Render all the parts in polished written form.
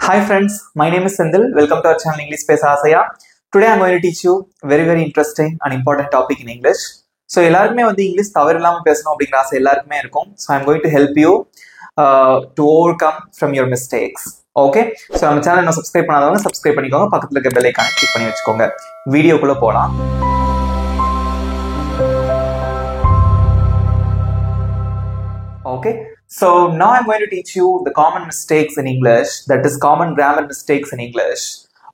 Hi friends, my name is Sendil. Welcome to our channel English Space Asaya. Today I am going to teach you very interesting and important topic in English. So எல்லாருக்குமே வந்து English தவறு இல்லாம பேசணும் அப்படிங்கிற ஆசை எல்லாருக்குமே இருக்கும். So I am going to help you to overcome from your mistakes. Okay? So நம்ம சேனல் இன்னும் சப்ஸ்கிரைப் பண்ணாதவங்க சப்ஸ்கிரைப் பண்ணிக்கோங்க. பக்கத்துல இருக்க பெல் ஐகானை கிளிக் பண்ணி வச்சுக்கோங்க. வீடியோக்குள்ள போலாம். Okay? So now I'm going to teach you the common mistakes in English, that is common grammar mistakes in English.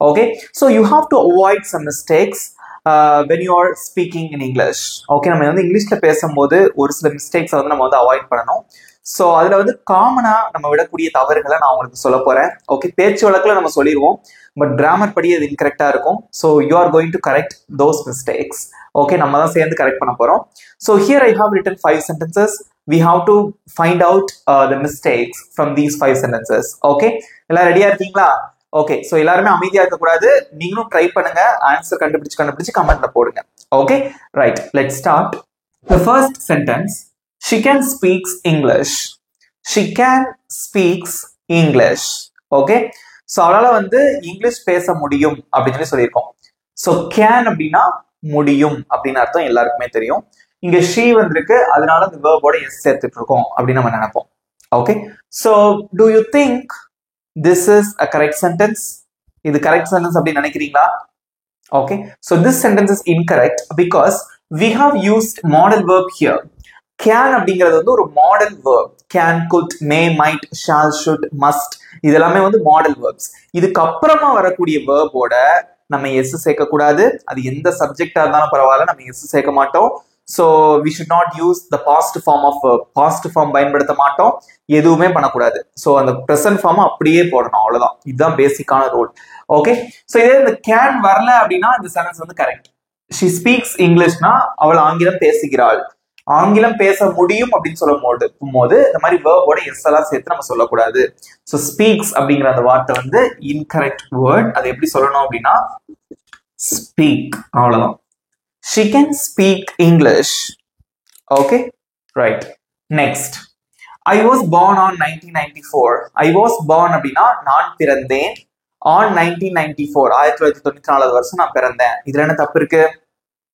Okay, so you have to avoid some mistakes when you are speaking in English. Okay, நம்ம வந்து இங்கிலீஷ்ல பேசும்போது ஒரு சில mistakes வந்து நம்ம வந்து avoid பண்ணணும். ஸோ அதில் வந்து காமனாக நம்ம விடக்கூடிய தவறுகளை நான் உங்களுக்கு சொல்ல போகிறேன். ஓகே, பேச்சு வழக்கில் நம்ம சொல்லிடுவோம், பட் கிராமர் படி அது இன்கரெக்டாக இருக்கும். So you are going to correct those mistakes. Okay, நம்ம தான் சேர்ந்து கரெக்ட் பண்ண போகிறோம். So here I have written 5 sentences. We have to find out the mistakes from these 5 sentences. Okay, எல்லாரும் ரெடியா இருக்கீங்களா? ஓகே, ஸோ எல்லாருமே அமைதியா இருக்கக்கூடாது. நீங்களும் ட்ரை பண்ணுங்க, ஆன்சர் கண்டுபிடிச்சு கமெண்ட்ல போடுங்க. Okay, right, let's start. The first sentence, she can speaks English. She can speaks English. Okay, so அவளால வந்து இங்கிலீஷ் பேச முடியும் அப்படின்னு சொல்லியிருக்கோம். ஸோ கேன் அப்படின்னா முடியும் அப்படின்னு அர்த்தம் எல்லாருக்குமே தெரியும். இங்க ஷீ வந்திருக்கு, அதனால இந்த வேர்போட எஸ் சேர்த்துட்டு இருக்கோம் அப்படின்னு நம்ம நினைப்போம். Okay, so do you think this is a correct sentence? இது கரெக்ட் சென்டென்ஸ் அப்படின்னு நினைக்கிறீங்களா? Okay, so this sentence is incorrect because we have used modal verb here. Can அப்படிங்கிறது வந்து ஒரு modal verb. Can, could, may, might, shall, should, must, இது எல்லாமே வந்து model verbs. இதுக்கு அப்புறமா வரக்கூடிய வேர்போட நம்ம எஸ் சேர்க்க கூடாது. அது எந்த சப்ஜெக்டா இருந்தாலும் பரவாயில்ல, நம்ம எஸ் சேர்க்க மாட்டோம். So we should not use the past form of verb. Past form பயன்படுத்த மாட்டோம், எதுவுமே பண்ணக்கூடாது. ஸோ அந்த ப்ரெசன்ட் ஃபார்ம் அப்படியே போடணும், அவ்வளவுதான். இதுதான் பேசிக்கான ரூல். ஓகே, ஸோ இதே இந்த கேன் வரல அப்படின்னா இந்த சென்டென்ஸ் வந்து கரெக்ட். ஷி ஸ்பீக்ஸ் இங்கிலீஷ்னா அவள் ஆங்கிலம் பேசுகிறாள். ஆங்கிலம் பேச முடியும் அப்படின்னு சொல்லும் போது இந்த மாதிரி வேர்போட எஸ் எல்லாம் சேர்த்து நம்ம சொல்லக்கூடாது. ஸோ ஸ்பீக்ஸ் அப்படிங்கிற அந்த வார்த்தை வந்து இன்கரெக்ட் வேர்ட். அது எப்படி சொல்லணும் அப்படின்னா ஸ்பீக், அவ்வளவுதான். She can speak English. Okay, right. Next, I was born on 1994. I was born அப்படின்னா நான் பிறந்தேன். On 1994, 1994 வருஷம் நான் பிறந்தேன். இதுல என்ன தப்பு இருக்கு?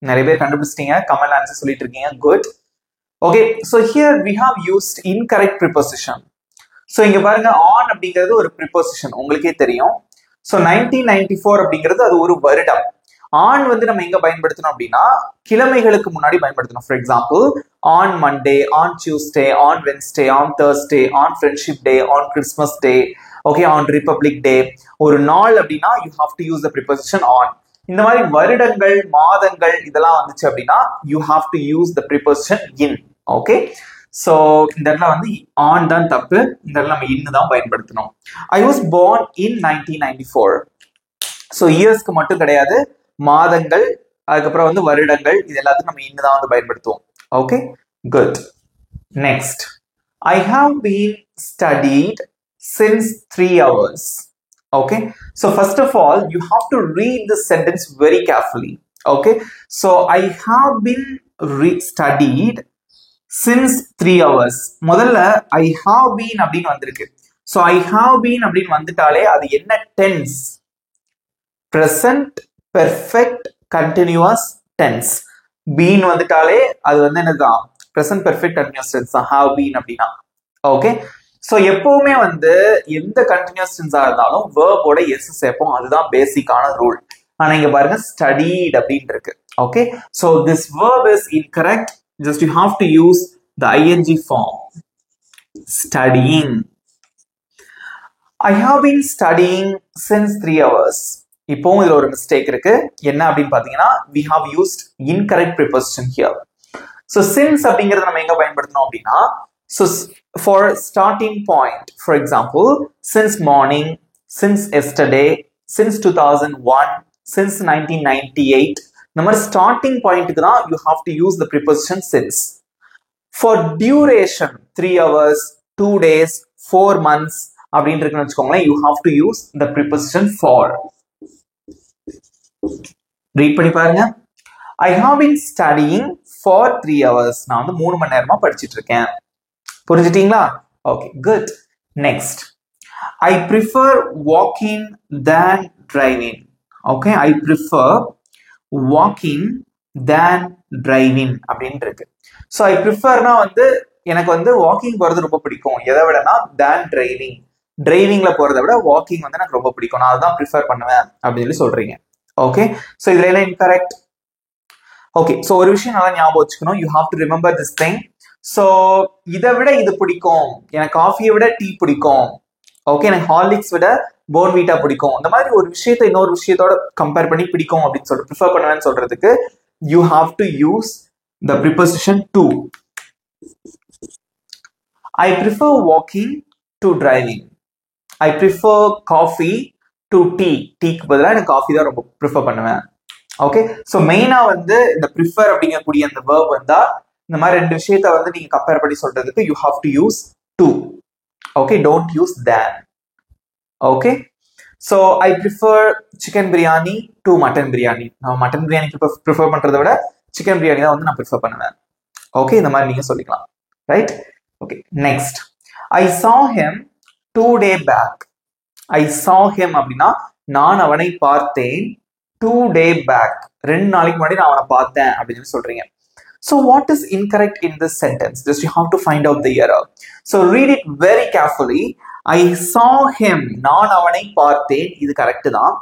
நிறைய பேர் கண்டுபிடிச்சிட்டீங்க, கமெண்ட் ஆன்சர் சொல்லிட்டு இருக்கீங்க. Good. Okay, so here we have used incorrect preposition. So இங்க பாருங்க, on அப்படிங்கிறது ஒரு preposition, உங்களுக்கே தெரியும். So 1994 அப்படிங்கிறது அது ஒரு வருடம். ஆன் வந்து நம்ம எங்க பயன்படுத்தணும் அப்படின்னா கிழமைகளுக்கு முன்னாடி பயன்படுத்தணும். For example, on Monday, on Tuesday, on Wednesday, on Thursday, on Friendship Day, on Christmas Day, okay, on Republic Day. ஒரு நாள் அப்படின்னா you have to use the preposition on. இந்த மாதிரி வருடங்கள், மாதங்கள் இதெல்லாம் வந்துச்சு அப்படின்னா you have to use the preposition in. Okay, so இந்த இடத்துல வந்து ஆன் தான் தப்பு, இந்த இடத்துல நம்ம இன்னு தான் பயன்படுத்தணும். I was born in 1994. So இயர்ஸ்க்கு மட்டும் கிடையாது, மாதங்கள், அதுக்கப்புறம் வந்து வருடங்கள், இது எல்லாத்தையும் நம்ம இன்னுதான் வந்து பயன்படுத்துவோம். Okay, good. Next, I have been studied since 3 hours. Okay, so first of all you have to read this sentence very carefully. Okay, so I have been studied since 3 hours. முதல்ல ஐ ஹாவ் பீன் அப்படின்னு வந்திருக்கு. So I have been அப்படின்னு வந்துட்டாலே அது என்ன tense? Present perfect continuous tense. Been வந்துட்டாலே அது வந்து என்னதான்? பிரசன்ட் பெர்ஃபெக்ட் கண்டினியூஸ் டென்ஸ் தான் ஹாவ் பீன் அப்படின்னா. ஓகே, ஸோ எப்பவுமே வந்து எந்த கண்டினியூஸ் டென்ஸா இருந்தாலும் வேர்போட எஸ் சேர்ப்போம், அதுதான் பேசிக்கான ரூல். ஆனா இங்க பாருங்க ஸ்டடீட் அப்படின்னு இருக்கு. Okay, so this verb is incorrect. Just you have to use the ING form, studying. I have been studying since 3 hours. இப்போவும் இதுல ஒரு மிஸ்டேக் இருக்கு. என்ன அப்படின்னு பாத்தீங்கன்னா we have used incorrect preposition here. So since அப்படிங்கறத நம்ம எங்க பயன்படுத்தணும் அப்படின்னா, so for starting point, for example, since morning, since yesterday, since 2001, since 1998, நம்ம starting pointக்கு தான் you have to use the preposition since. For duration, 3 hours, 2 days, 4 months அப்படின்னு இருக்குன்னு வச்சுக்கோங்களேன், you have to use the preposition for. Read பண்ணி பாருங்க. I have been studying for 3 hours. நான் வந்து 3 மணி நேரமா படிச்சிட்டு இருக்கேன். புரிஞ்சுட்டீங்களா? Okay, good. Next, I prefer walking than driving. Okay, I prefer walking than driving அப்படின்ட்டு இருக்கு. ஸோ ஐ ப்ரிஃபர்னா வந்து எனக்கு வந்து வாக்கிங் போகிறது ரொம்ப பிடிக்கும். எதை விடனா than driving. டிரைவிங்ல போறதை விட வாக்கிங் வந்து எனக்கு ரொம்ப பிடிக்கும். நான் அதான் ப்ரிஃபர் பண்ணுவேன் அப்படின்னு சொல்லி சொல்றீங்க. ஓகே, ஸோ இதுல என்ன இன்கரெக்ட்? ஓகே, ஸோ ஒரு விஷயம் நல்லா ஞாபகம் வச்சுக்கணும். You have to remember this thing. So இதை விட இது பிடிக்கும், எனக்கு காஃபியை விட டீ பிடிக்கும், ஓகே, எனக்கு ஹார்லிக்ஸ் விட போர்ன்வீட்டா பிடிக்கும், இந்த மாதிரி ஒரு விஷயத்தை இன்னொரு விஷயத்தோட கம்பேர் பண்ணி பிடிக்கும் அப்படின்னு சொல்லிட்டு ப்ரிஃபர் பண்ணுவேன்னு சொல்றதுக்கு you have to use the preposition to. I prefer walking to driving. I prefer coffee to tea. டீக்கு பதிலாக எனக்கு காஃபி தான் ரொம்ப ப்ரிஃபர் பண்ணுவேன். ஓகே, ஸோ மெயினா வந்து இந்த ப்ரிஃபர் அப்படிங்கக்கூடிய அந்த வேர்ப் வந்தா இந்த மாதிரி ரெண்டு விஷயத்த வந்து நீங்க கம்பேர் பண்ணி சொல்றதுக்கு you have to use to. Okay, don't use than. Okay, so I prefer chicken biryani to mutton biryani. நான் மட்டன் பிரியாணிக்கு ப்ரிஃபர் பண்றதை விட சிக்கன் பிரியாணி தான் வந்து நான் ப்ரிஃபர் பண்ணுவேன். ஓகே, இந்த மாதிரி நீங்க சொல்லிக்கலாம். Right? Okay, next. I saw him 2 days back. I saw him அப்படின்னா நான் அவனை பார்த்தேன் 2 days back. 2 நாளைக்கு முன்னாடி நான் அவனை பார்த்தேன் அப்படின்னு சொல்றீங்க. So what is incorrect in this sentence? Just you have to find out the error. So read it very carefully. I saw him. நான் அவனை பார்த்தேன். இது கரெக்ட் தான்.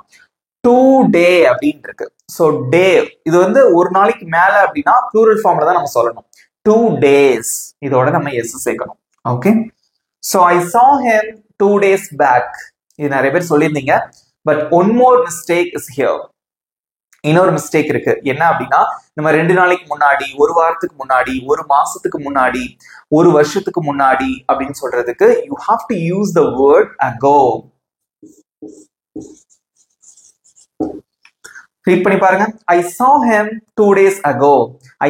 2 day அப்படின்னு இருக்கு. So day இது வந்து ஒரு நாளைக்கு மேல அப்படின்னா plural formல தான் நம்ம சொல்லணும். 2 days இதோட நம்ம எஸ் சேர்க்கணும். Okay, so I saw him 2 days back. இது நிறைய பேர் சொல்லியிருந்தீங்க. But one more mistake is here. இன்னொரு மிஸ்டேக் இருக்கு. என்ன அப்படின்னா நம்ம 2 நாளைக்கு முன்னாடி, ஒரு வாரத்துக்கு முன்னாடி, ஒரு மாசத்துக்கு முன்னாடி, ஒரு வருஷத்துக்கு முன்னாடி அப்படின்னு சொல்றதுக்கு you have to use the word ago. Read பண்ணி பாருங்க. I saw him 2 days ago.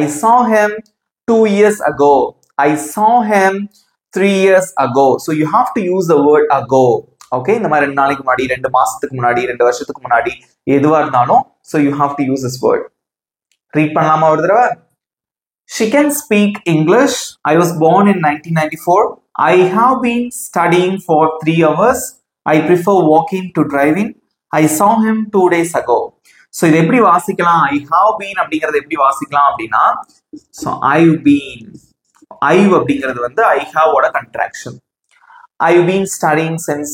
I saw him 2 years ago. I saw him 3 years ago. So you have to use the word ago. Okay, இந்த மாதிரி 2 நாளைக்கு முன்னாடி, 2 மாசத்துக்கு முன்னாடி, 2 வருஷத்துக்கு முன்னாடி எதுவா இருந்தாலும் so you have to use this word. Read பண்ணலாமா ஒரு தடவை? She can speak English. I was born in 1994. I have been studying for 3 hours. I prefer walking to driving. I saw him 2 days ago. So இது எப்படி வாசிக்கலாம்? I have been அப்படிங்கறது எப்படி வாசிக்கலாம் அப்படின்னா so I've been. I've அப்படிங்கிறது வந்து I have ஓட contraction. I've been studying since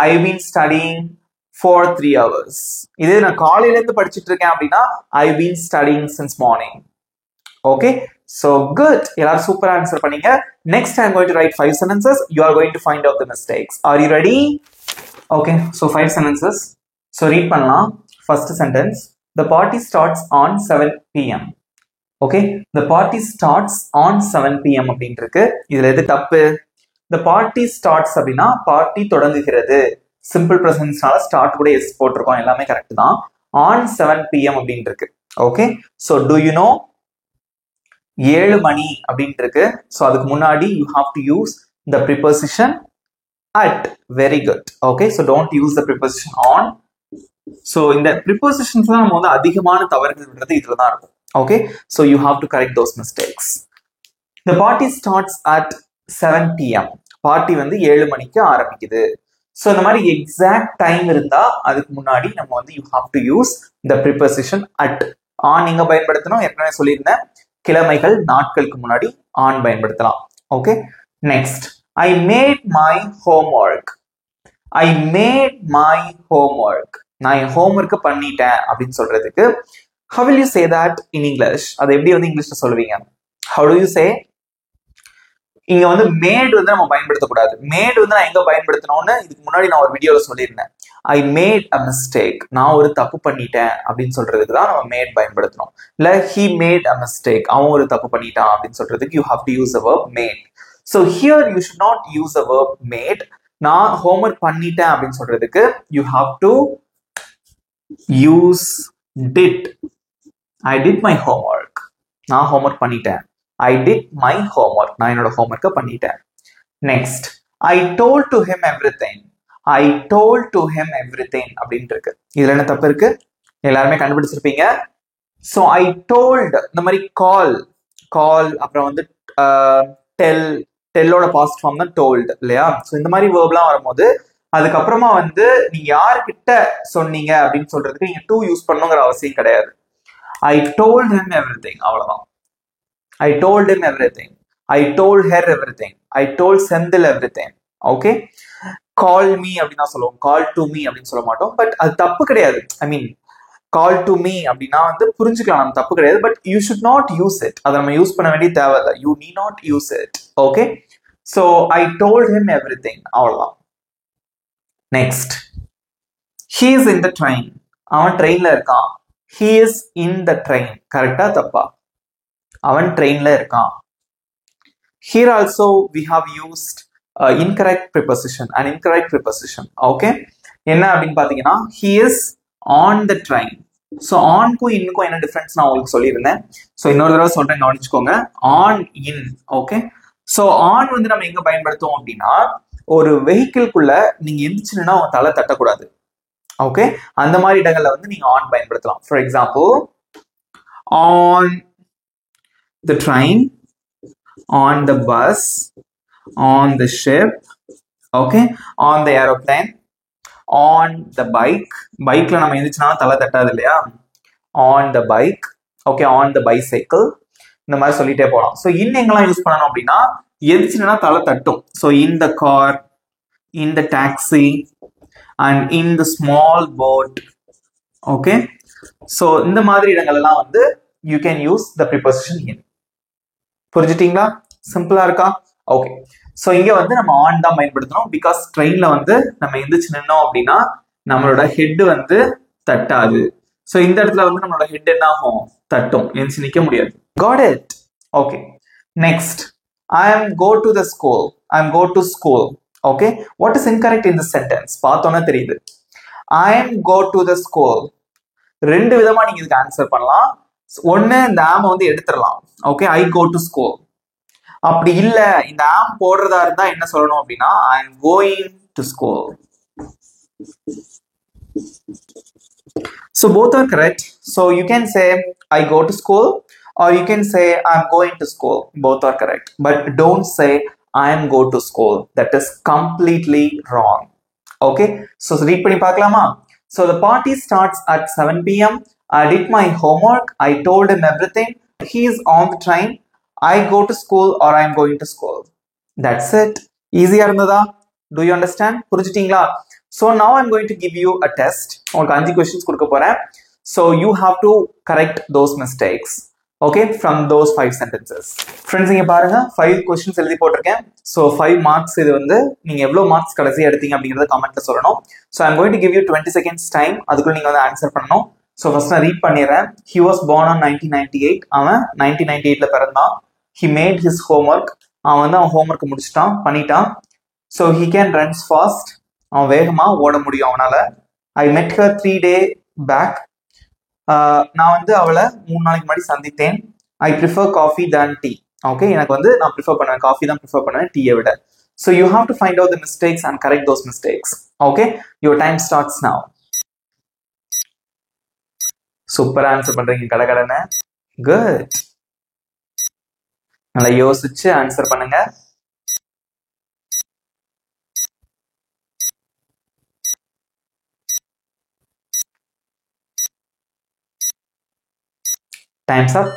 I've been studying for 3 hours. இதே நான் காலையில இருந்து படிச்சிட்டு இருக்கேன் அப்படின்னா I've been studying since morning. Okay, so good. எல்லாரும் சூப்பரா ஆன்சர் பண்ணீங்க. Next I'm going to write 5 sentences. You are going to find out the mistakes. Are you ready? Okay, so 5 sentences. So read பண்ணலாம். First sentence. The party starts on 7 p.m. Okay, the party starts on 7 p.m. அப்படின்ட்டு இருக்கு. இதுல எது தப்பு? The party starts அப்படின்னா party தொடங்குகிறது. Simple பிரசன்ஸ்னால start கூட S போட்டிருக்கோம். எல்லாமே கரெக்ட் தான். on 7 p.m. அப்படின்ட்டு இருக்கு. Okay, so do you know 7 மணி அப்படின்ட்டு இருக்கு. ஸோ அதுக்கு முன்னாடி you have to use the preposition at. Very good. Okay, so don't use the preposition on. So இந்த prepositions தான் நம்ம வந்து அதிகமான தவறுகள் விடுறது இதுல தான் இருக்கும். Okay, so you have to correct those mistakes. The party starts at 7 p.m. Party வந்து 7 மணிக்கு ஆரம்பிக்குது. ஸோ இந்த மாதிரி எக்ஸாக்ட் டைம் இருந்தா அதுக்கு முன்னாடி நம்ம வந்து you have to use the preposition at. On நீங்க பயன்படுத்தணும். ஏற்கனவே சொல்லியிருந்தேன், கிழமைகள் நாட்களுக்கு முன்னாடி ஆன் பயன்படுத்தலாம். Okay, next. I made my homework. I made my homework. நான் என் ஹோம்ஒர்க்கை பண்ணிட்டேன் அப்படின்னு சொல்றதுக்கு how will you say that in English? அதை எப்படி வந்து இங்கிலீஷ்ல சொல்லுவீங்க? how do you say? இங்க வந்து மேட் வந்து நம்ம பயன்படுத்தக்கூடாது. மேட் வந்து நான் எங்க பயன்படுத்தணும்னு இதுக்கு முன்னாடி நான் ஒரு வீடியோல சொல்லியிருந்தேன். I made a mistake. நான் ஒரு தப்பு பண்ணிட்டேன் அப்படின்னு சொல்றதுக்கு தான் நம்ம மேட் பயன்படுத்தணும். இல்ல he made a mistake. அவன் ஒரு தப்பு பண்ணிட்டான் அப்படின்னு சொல்றதுக்கு you have to use the verb made. So here you should not use the verb made. நான் ஹோம்ஒர்க் பண்ணிட்டேன் அப்படின்னு சொல்றதுக்கு you have to use did. I did my homework. நான் ஹோம்ஒர்க் பண்ணிட்டேன். I did my homework. நான் என்னோட ஹோம்ஒர்க்கை பண்ணிட்டேன். Next. I told to him everything. I told to him everything அப்படின்ட்டு இருக்கு. இதுல என்ன தப்பு இருக்கு? எல்லாருமே கண்டுபிடிச்சிருப்பீங்க. So I told, இந்த மாதிரி கால் அப்புறம் வந்து tell, டெல்லோட பாஸ்ட் ஃபார்ம் தான் டோல்டு இல்லையா? ஸோ இந்த மாதிரி வேர்ப்லாம் வரும்போது அதுக்கப்புறமா வந்து நீங்க யாருக்கிட்ட சொன்னீங்க அப்படின்னு சொல்றதுக்கு நீங்க டு யூஸ் பண்ணுங்கிற அவசியம் கிடையாது. ஐ டோல்ட் ஹிம் எவ்ரிதிங், அவ்வளவுதான். ஐ told him everything, I told her everything, I told Senthil everything. Okay, call me அப்படின்னு சொல்லுவோம், கால் டு மீ அப்படின்னு சொல்ல மாட்டோம். பட் அது தப்பு கிடையாது. ஐ மீன் கால் டு மீ அப்படின்னா வந்து புரிஞ்சுக்கலாம், நம்ம தப்பு கிடையாது. But you should not use it. அதை நம்ம யூஸ் பண்ண வேண்டிய தேவையில்லை. You need not use it. Okay, so I told him everything, அவ்வளவுதான். Next, he is in the train. அவன் ட்ரெயின்ல இருக்கான். he is in the train. கரெக்டா தப்பா? அவன் ட்ரெயின்ல இருக்கான். Here also we have used incorrect preposition, an incorrect preposition. Okay, என்ன அப்படின்னு பாத்தீங்கன்னா he is on the train. So ஆன்க்கும் இன்னுக்கும் என்ன டிஃபரன்ஸ் நான் உங்களுக்கு சொல்லியிருந்தேன். ஸோ இன்னொரு தடவை சொல்றேன், கவனிச்சுக்கோங்க. On, in. Okay, so on வந்து நம்ம எங்க பயன்படுத்துவோம் அப்படின்னா, ஒரு வெஹிக்கிள்குள்ள நீங்க எந்திரிச்சுன்னா உங்க தலை தட்டக்கூடாது. ஓகே, அந்த மாதிரி இடங்கள்ல வந்து நீங்க ஆன் பயன்படுத்தலாம். For example, on the train, on the bus, on the ship, okay, on the aeroplane, on the bike. பைக்ல நம்ம எந்திரிச்சுனா தலை தட்டாது இல்லையா? On the bike. Okay, on the bicycle. இந்த மாதிரி சொல்லிட்டே போகலாம். ஸோ இன் எங்கெல்லாம் யூஸ் பண்ணணும் அப்படின்னா, எந்திரிச்சுனா தலை தட்டும். So in the car, in the taxi, and in the small boat. Okay, so இந்த மாதிரி இடங்கள்லாம் வந்து you can use the preposition in. புரிஞ்சிட்டீங்களா? சிம்பிளா இருக்கா? ஓகே, ஸோ இங்க வந்து நம்ம ஆன் தான் பயன்படுத்தணும். பிகாஸ் ட்ரெயின்ல வந்து நம்ம எந்திரிச்சு நின்னோம் அப்படின்னா நம்மளோட ஹெட் வந்து தட்டாது. ஸோ இந்த இடத்துல வந்து நம்மளோட ஹெட் என்ன ஆகும்? தட்டும். எந்திரிச்சு நிக்க முடியாது. Got it? Okay, next, I am go to the school. I am go to school. Okay, what is incorrect in this sentence? பார்த்தோன்னா தெரியுது. I am go to the school. ரெண்டு விதமா நீங்க இதுக்கு ஆன்சர் பண்ணலாம். ஒன்னு, இந்த ஆம் வந்து எடுத்துடலாம். Okay, I go to school. அப்படி இல்ல, இந்த ஆம் போடுறதா இருந்தா என்ன சொல்லணும் அப்படின்னா, I am going to school. So both are correct. So you can say I go to school, or you can say I'm going to school. Both are correct. But don't say I am go to school. That is completely wrong. Okay, so read பண்ணி பார்க்கலாமா? So the party starts at 7 p.m. I did my homework. I told him everything. He is on the train. I go to school, or I am going to school. That's it. Easy இருந்ததா? Do you understand? புரிஞ்சிட்டீங்களா? So now I'm going to give you a test. உங்களுக்கு 5 questions கொடுக்க போறேன். So you have to correct those mistakes. Okay, from those 5 sentences. Friends, இங்க பாருங்க, 5 questions எழுதி போட்டிருக்கேன். So 5 marks. இது வந்து நீங்க எவ்வளவு மார்க்ஸ் கடைசி எடுத்தீங்க அப்படிங்கறத கமெண்ட்ல சொல்லணும். So I'm going to give you 20 seconds time. அதுக்குள்ள நீங்க வந்து ஆன்சர் பண்ணணும். So first நான் ரீட் பண்ணிடுறேன். He was born on 1998. அவன் 1998ல பிறந்தான். He made his homework. அவன் வந்து அவன் ஹோம்ஒர்க் முடிச்சிட்டான், பண்ணிட்டான். So he can run fast. அவன் வேகமா ஓட முடியும் அவனால. I met her 3 days back. நான் வந்து அவளை 3 நாளைக்கு முன்னாடி சந்தித்தேன். I prefer coffee than tea. Okay, எனக்கு வந்து நான் ப்ரிஃபர் பண்ணுவேன், காஃபி தான் ப்ரிஃபர் பண்ணுவேன் டீயை விட. So you have to find out the mistakes and correct those mistakes. Okay, your time starts now. சூப்பரா ஆன்சர் பண்றீங்க கடகடன்னு. Good. நல்லா யோசிச்சு ஆன்சர் பண்ணுங்க. Time's up.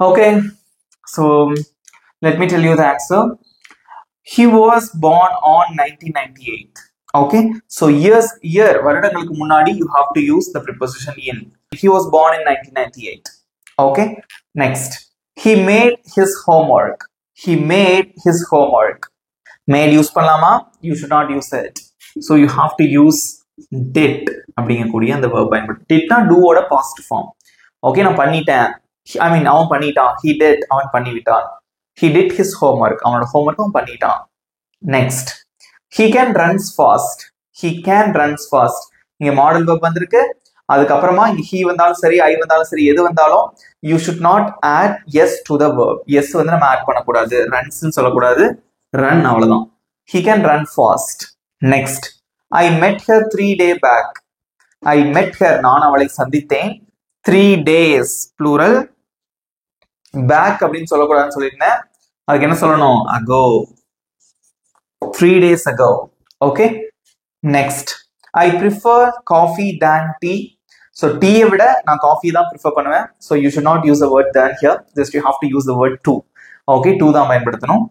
Okay, so let me tell you the answer. He was born on 1998. Okay, so year வருடங்களுக்கு முன்னாடி you have to use the preposition in. He was born in 1998. Okay, next, he made his homework. He made his homework. Made use பண்ணலாமா? You should not use it. So you have to use did அப்படிங்கக்கூடிய அந்த verb பயன்படுத்தி. Did not do ஓட past form. Okay, நான் பண்ணிட்டேன். I mean அவன் பண்ணிட்டான். He did, அவன் பண்ணிவிட்டான். He did his homework. அவனோட homework அவன் பண்ணிட்டான். Next, he can runs fast. He can runs fast. இங்க model verb வந்திருக்கு. அதுக்கப்புறமா he வந்தாலும் சரி, I வந்தாலும் சரி, எது வந்தாலும் you should not add yes to the verb. Yes வந்து நம்ம ஆட் பண்ணக்கூடாது. runs ன்னு சொல்லக்கூடாது. run அவ்வளவுதான். He can run fast. Next, I met her 3 days back. I met her, நான் அவளை சந்தித்தேன். 3 days plural. back அப்படின்னு சொல்லக்கூடாதுன்னு சொல்லியிருந்தேன். அதுக்கு என்ன சொல்லணும்? ago. 3 days ago. Okay. Next, I prefer coffee than tea. So tea விட நான் coffee தான் prefer பண்ணுவேன். So you should not use the word than here. Just you have to use the word to. Okay, to தான் பயன்படுத்தணும்.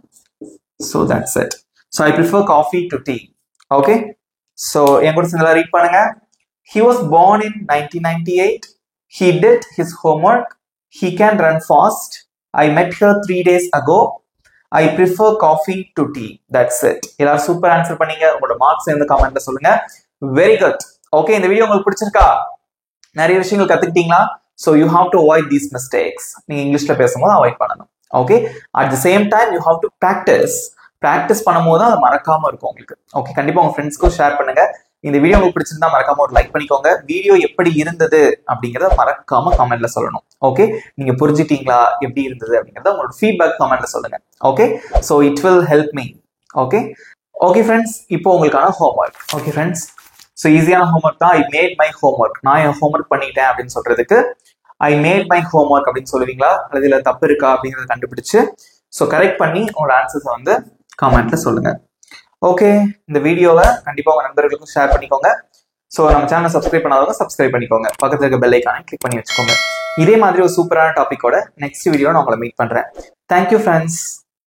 So that's it. So I prefer coffee to tea. Okay. So என் கூட சேர்ந்து read பண்ணுங்க. He was born in 1998. He did his homework. He can run fast. I met her 3 days ago. I prefer coffee to tea. That's it. எல்லாரும் super answer பண்ணீங்க. உங்களோட marks இந்த கமெண்ட்ல சொல்லுங்க. Very good. Okay, இந்த video உங்களுக்கு பிடிச்சிருக்கா? நிறைய விஷயங்கள் கத்துக்கிட்டீங்களா? So you have to avoid these mistakes. நீங்க இங்கிலீஷ்ல பேசும்போது அவாய்ட் பண்ணணும். Okay, at the same time you have to practice பண்ணும்போது தான் அது மறக்காம இருக்கும் உங்களுக்கு. ஓகே, கண்டிப்பா உங்க ஃப்ரெண்ட்ஸ்க்கும் ஷேர் பண்ணுங்க. இந்த வீடியோ உங்களுக்கு பிடிச்சிருந்தா மறக்காம ஒரு லைக் பண்ணிக்கோங்க. வீடியோ எப்படி இருந்தது அப்படிங்கறத மறக்காம கமெண்ட்ல சொல்லணும். ஓகே, நீங்க புரிஞ்சிட்டீங்களா எப்படி இருந்தது அப்படிங்கறத உங்களோட ஃபீட்பேக் கமெண்ட்ல சொல்லுங்க. Okay, so it will help me. Okay okay friends, இப்போ உங்களுக்கான ஹோம்வொர்க். ஓகே ஃப்ரெண்ட்ஸ், ஸோ ஈஸியான ஹோம்வொர்க் தான். I made my homework. நான் என் ஹோம்வொர்க் பண்ணிட்டேன் அப்படின்னு சொல்றதுக்கு ஐ மேட் மை ஹோம்வொர்க் அப்படின்னு சொல்லுவீங்களா? அல்லது இதுல தப்பு இருக்கா அப்படிங்கறத கண்டுபிடிச்சு ஸோ கரெக்ட் பண்ணி உங்களோட ஆன்சர்ஸை வந்து கமெண்ட்ல சொல்லுங்க. ஓகே, இந்த வீடியோவை கண்டிப்பா உங்க நண்பர்களுக்கும் ஷேர் பண்ணிக்கோங்க. ஸோ நம்ம சேனலை சப்ஸ்கிரைப் பண்ணாதவங்க சப்ஸ்கிரைப் பண்ணிக்கோங்க. பக்கத்துல இருக்க பெல் ஐக்கானை கிளிக் பண்ணி வச்சுக்கோங்க. இதே மாதிரி ஒரு சூப்பரான டாபிக்கோட நெக்ஸ்ட் வீடியோ நான் உங்களை மீட் பண்றேன். Thank you friends.